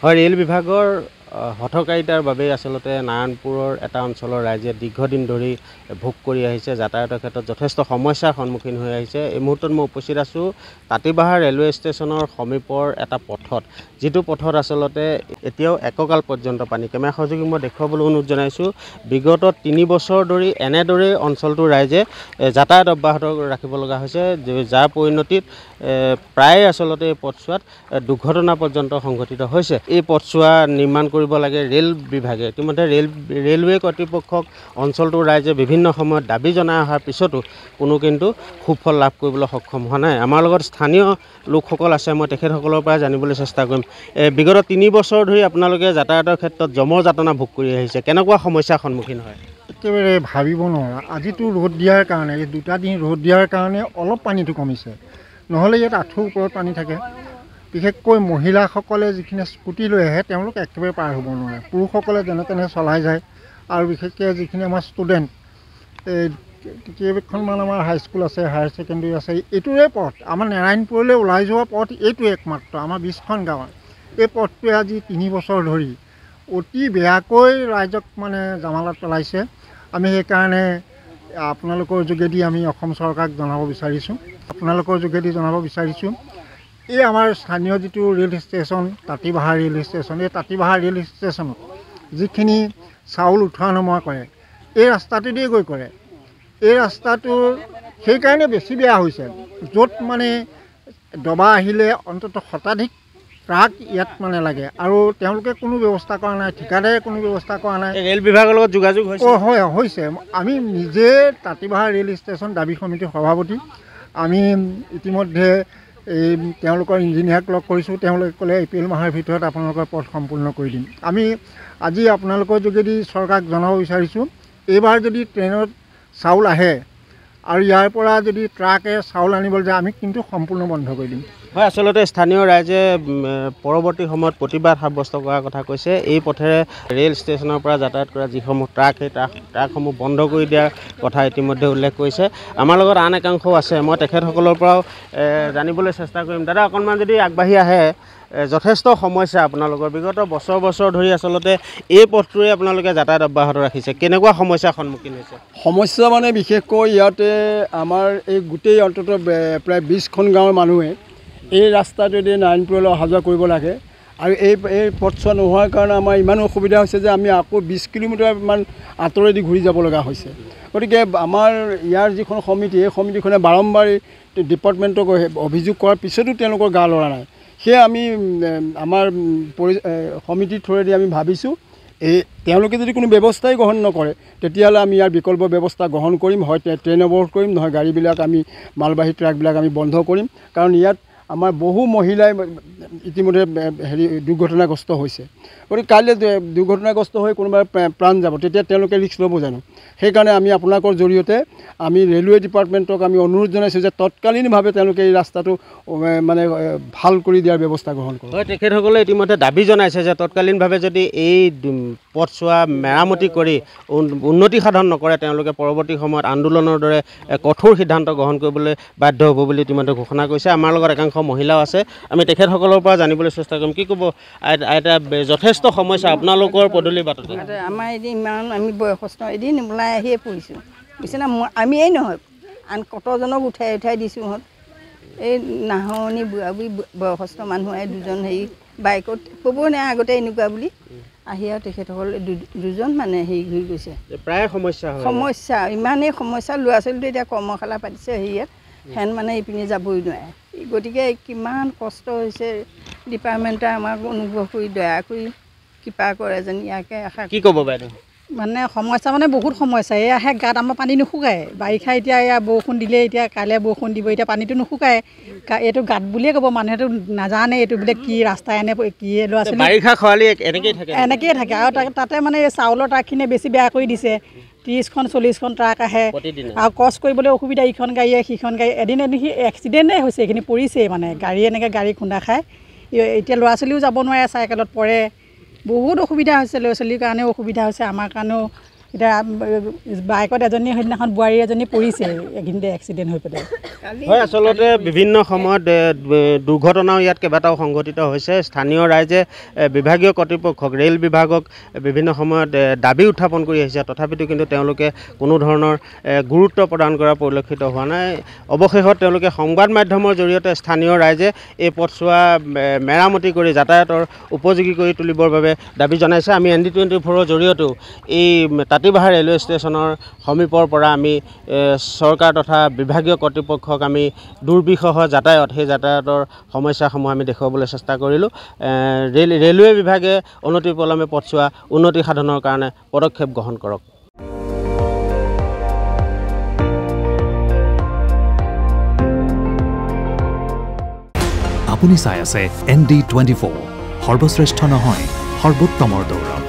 হয়, ৰেল বিভাগৰ হঠকাৰিতাৰ বাবে আচলতে নাৰায়ণপুৰৰ এটা অঞ্চলৰ ৰাইজে দীৰ্ঘদিন ধৰি ভোগ কৰি আহিছে, যাতায়াতৰ ক্ষেত্ৰত যথেষ্ট সমস্যাৰ সন্মুখীন হৈ আহিছে। এই মুহূৰ্তত মই উপস্থিত আছোঁ তাঁতীবাহাৰ ৰেলৱে ষ্টেচনৰ সমীপৰ এটা পথত, যিটো পথত আচলতে এতিয়াও এককাল পৰ্যন্ত পানী। কেমেৰা সহযোগী মই দেখুৱাবলৈ অনুৰোধ জনাইছোঁ, বিগত 3 বছৰ ধৰি এনেদৰেই অঞ্চলটোৰ ৰাইজে যাতায়াত অব্যাহত ৰাখিব লগা হৈছে, যাৰ পৰিণতিত প্ৰায় আচলতে এই পথছোৱাত দুৰ্ঘটনা পৰ্যন্ত সংঘটিত হৈছে। এই পথছোৱা নিৰ্মাণ কৰিব লাগে ৰেল বিভাগে। ইতিমধ্যে ৰেলৱে কৰ্তৃপক্ষক অঞ্চলটোৰ ৰাইজে বিভিন্ন সময়ত দাবী জনাই অহাৰ পিছতো কোনো কিন্তু সুফল লাভ কৰিবলৈ সক্ষম হোৱা নাই। আমাৰ লগত স্থানীয় লোকসকল আছে, মই তেখেতসকলৰ পৰা জানিবলৈ চেষ্টা কৰিম। বিগত 3 বছৰ ধৰি আপোনালোকে যাতায়াতৰ ক্ষেত্ৰত যমৰ যাতনা ভোগ কৰি আহিছে, কেনেকুৱা সমস্যাৰ সন্মুখীন হয়? একেবাৰে ভাবিব নোৱাৰা। আজিতো ৰ'দ দিয়াৰ কাৰণে, এই 2টা দিন ৰ'দ দিয়াৰ কাৰণে অলপ পানীটো কমিছে, নহ'লে ইয়াত আঁঠুৰ ওপৰত পানী থাকে। বিশেষকৈ মহিলাসকলে যিখিনি স্কুটি লৈ আহে তেওঁলোক একেবাৰে পাৰ হ'ব নোৱাৰে, পুৰুষসকলে যেনে তেনে চলাই যায়। আৰু বিশেষকৈ যিখিনি আমাৰ ষ্টুডেণ্ট, এই কেইখনমান আমাৰ হাইস্কুল আছে, হায়াৰ ছেকেণ্ডেৰী আছে, এইটোৰে পথ আমাৰ নাৰায়ণপুৰলৈ ওলাই যোৱা পথ এইটোৱে একমাত্ৰ আমাৰ 20খন গাঁৱৰ। এই পথটোৱে আজি 3 বছৰ ধৰি অতি বেয়াকৈ ৰাইজক মানে জামালাত পেলাইছে। আমি সেইকাৰণে আপোনালোকৰ যোগেদি আমি অসম চৰকাৰক জনাব বিচাৰিছোঁ, এই আমাৰ স্থানীয় যিটো ৰেল ষ্টেচন তাঁতীবাহাৰ ৰেল ষ্টেচন, এই তাঁতীবাহাৰ ৰেল ষ্টেচনত যিখিনি চাউল উঠোৱা নমোৱা কৰে এই ৰাস্তাটোতেই গৈ কৰে। এই ৰাস্তাটো সেইকাৰণে বেছি বেয়া হৈছে, য'ত মানে দবা আহিলে অন্ততঃ শতাধিক ট্ৰাক ইয়াত মানে লাগে, আৰু তেওঁলোকে কোনো ব্যৱস্থা কৰা নাই, ঠিকাদাৰে কোনো ব্যৱস্থা কৰা নাই। ৰেল বিভাগৰ লগত যোগাযোগ হৈছে। আমি নিজে তাঁতীবাহাৰ ৰেল ষ্টেচন দাবী সমিতিৰ সভাপতি, আমি ইতিমধ্যে তেওঁলোকৰ ইঞ্জিনিয়াৰক লগ কৰিছোঁ। তেওঁলোকে ক'লে এপ্ৰিল মাহৰ ভিতৰত আপোনালোকৰ পথ সম্পূৰ্ণ কৰি দিম। আমি আজি আপোনালোকৰ যোগেদি চৰকাৰক জনাব বিচাৰিছোঁ, এইবাৰ যদি ট্ৰেইনত চাউল আহে আৰু ইয়াৰ পৰা যদি ট্ৰাকে চাউল আনিবলৈ যায়, আমি কিন্তু সম্পূৰ্ণ বন্ধ কৰি দিম। হয়, আচলতে স্থানীয় ৰাইজে পৰৱৰ্তী সময়ত প্ৰতিবাদ সাব্যস্ত কৰাৰ কথা কৈছে। এই পথেৰে ৰেল ষ্টেচনৰ পৰা যাতায়াত কৰা যিসমূহ ট্ৰাক, সেই ট্ৰাকসমূহ বন্ধ কৰি দিয়াৰ কথা ইতিমধ্যে উল্লেখ কৰিছে। আমাৰ লগত আন একাংশও আছে, মই তেখেতসকলৰ পৰাও জানিবলৈ চেষ্টা কৰিম। দাদা, অকণমান যদি আগবাঢ়ি আহে। যথেষ্ট সমস্যা আপোনালোকৰ, বিগত বছৰ ধৰি আচলতে এই পথটোৱে আপোনালোকে যাতায়াত অব্যাহত ৰাখিছে, কেনেকুৱা সমস্যাৰ সন্মুখীন হৈছে? সমস্যা মানে বিশেষকৈ ইয়াতে আমাৰ এই গোটেই অন্ততঃ প্ৰায় 20খন গাঁৱৰ মানুহে এই ৰাস্তাটোৱেদি নাৰায়ণপুৰলৈ অহা যোৱা কৰিব লাগে, আৰু এই পথছোৱা নোহোৱাৰ কাৰণে আমাৰ ইমান অসুবিধা হৈছে যে আমি আকৌ 20 কিলোমিটাৰমান আঁতৰেদি ঘূৰি যাব লগা হৈছে। গতিকে আমাৰ ইয়াৰ যিখন সমিতি, এই সমিতিখনে বাৰম্বাৰ ডিপাৰ্টমেণ্টক অভিযোগ কৰাৰ পিছতো তেওঁলোকৰ গা লৰা নাই। সেয়ে আমি আমাৰ সমিতিৰ থ্ৰুৱেদি আমি ভাবিছোঁ, তেওঁলোকে যদি কোনো ব্যৱস্থাই গ্ৰহণ নকৰে তেতিয়াহ'লে আমি ইয়াৰ বিকল্প ব্যৱস্থা গ্ৰহণ কৰিম, হয় ট্ৰেইন অৱৰোধ কৰিম, নহয় গাড়ীবিলাক আমি মালবাহী ট্ৰাকবিলাক আমি বন্ধ কৰিম। কাৰণ ইয়াত আমাৰ বহু মহিলাই ইতিমধ্যে দুৰ্ঘটনাগ্ৰস্ত হৈছে। গতিকে কাইলৈ দুৰ্ঘটনাগ্ৰস্ত হৈ কোনোবাই প্ৰাণ যাব, তেতিয়া তেওঁলোকে ৰিস্ক ল'ব জানো? সেইকাৰণে আমি আপোনালোকৰ জৰিয়তে আমি ৰেলৱে ডিপাৰ্টমেণ্টক আমি অনুৰোধ জনাইছোঁ যে তৎকালীনভাৱে তেওঁলোকে এই ৰাস্তাটো মানে ভাল কৰি দিয়াৰ ব্যৱস্থা গ্ৰহণ কৰক। হয়, তেখেতসকলে ইতিমধ্যে দাবী জনাইছে যে তৎকালীনভাৱে যদি এই পথছোৱা মেৰামতি কৰি উন্নতি সাধন নকৰে, তেওঁলোকে পৰৱৰ্তী সময়ত আন্দোলনৰ দৰে কঠোৰ সিদ্ধান্ত গ্ৰহণ কৰিবলৈ বাধ্য হ'ব বুলি ইতিমধ্যে ঘোষণা কৰিছে। আমাৰ লগত একাংশ মহিলাও আছে, আমি তেখেতসকলৰ পৰা জানিবলৈ চেষ্টা কৰিম। কি ক'ব আইতা, যথেষ্ট সমস্যা আপোনালোকৰ পদূলি বাটতে? আমাৰ এদিন ইমান আমি বয়সস্থ এদিন ওলাই আহিয়ে পৰিছোঁ, বুজিছেনে? আমিয়েই নহয়, আন কতজনক উঠাই দিছোঁহঁত। এই নাহৰণি বুঢ়া বুঢ়ী বয়সস্থ মানুহ আহি 2জন হেৰি বাইকত ক'বই নাই আগতে এনেকুৱা বুলি আহি, আৰু তেখেতসকল 2জন মানে হেৰি ঘূৰি গৈছে। প্ৰায় সমস্যা ইমানেই সমস্যা। ল'ৰা ছোৱালীটো এতিয়া কৰ্মশালা পাতিছে হেৰিয়াত, হেন মানে ইপিনে যাবই নোৱাৰে। গতিকে কিমান কষ্ট হৈছে, ডিপাৰ্টমেণ্টে আমাক অনুগ্ৰহ কৰি দয়া কৰি কৃপা কৰে যেন ইয়াকে আশা। কি ক'ব বাইদেউ? মানে সমস্যা মানে বহুত সমস্যা। এয়া আহে গাত আমাৰ পানী নুশুকায়, বাৰিষা এতিয়া এয়া বৰষুণ দিলে, এতিয়া কাইলৈ বৰষুণ দিব, এতিয়া পানীটো নুশুকায়। এইটো গাত বুলিয়ে ক'ব, মানুহেতো নাজানে এইটো বোলে কি ৰাস্তা, এনে কি ল'ৰা ছোৱালী বাৰিষা খৰালি এনেকেই থাকে। আৰু তাতে মানে এই চাউলৰ ট্ৰাকখিনিয়ে বেছি বেয়া কৰি দিছে। 30খন 40খন ট্ৰাক আহে, আৰু ক্ৰছ কৰিবলৈ অসুবিধা, ইখন গাড়ীয়ে সিখন গাড়ী। এদিন এক্সিডেণ্টেই হৈছে, এইখিনি পৰিছেই মানে গাড়ী খুন্দা খায়। এতিয়া ল'ৰা ছোৱালীও যাব নোৱাৰে, চাইকেলত পৰে। বহুত অসুবিধা হৈছে, ল'ৰা ছোৱালীৰ কাৰণেও অসুবিধা হৈছে, আমাৰ কাৰণেও এতিয়া বাইকত এজনী সেইদিনাখন বোৱাৰী এজনী পৰিছে এইখিনিতে এক্সিডেণ্ট হৈ পেলাই। হয়, আচলতে বিভিন্ন সময়ত দুৰ্ঘটনাও ইয়াত কেইবাটাও সংঘটিত হৈছে। স্থানীয় ৰাইজে বিভাগীয় কৰ্তৃপক্ষক, ৰেল বিভাগক বিভিন্ন সময়ত দাবী উত্থাপন কৰি আহিছে, তথাপিতো কিন্তু তেওঁলোকে কোনো ধৰণৰ গুৰুত্ব প্ৰদান কৰা পৰিলক্ষিত হোৱা নাই। অৱশেষত তেওঁলোকে সংবাদ মাধ্যমৰ জৰিয়তে স্থানীয় ৰাইজে এই পথছোৱা মেৰামতি কৰি যাতায়াতৰ উপযোগী কৰি তুলিবৰ বাবে দাবী জনাইছে। আমি ND24ৰ জৰিয়তেও এই তাঁতীবাহাৰ ৰেলৱে ষ্টেচনৰ সমীপৰ পৰা আমি চৰকাৰ তথা বিভাগীয় কৰ্তৃপক্ষক আমি দুৰ্বিষহ যাতায়াত, সেই যাতায়াতৰ সমস্যাসমূহ আমি দেখুৱাবলৈ চেষ্টা কৰিলোঁ। ৰেলৱে বিভাগে অনতিপলমে পথছোৱা উন্নতি সাধনৰ কাৰণে পদক্ষেপ গ্ৰহণ কৰক। আপুনি চাই আছে ND24, সৰ্বশ্ৰেষ্ঠ নহয় সৰ্বোত্তমৰ দৌৰ।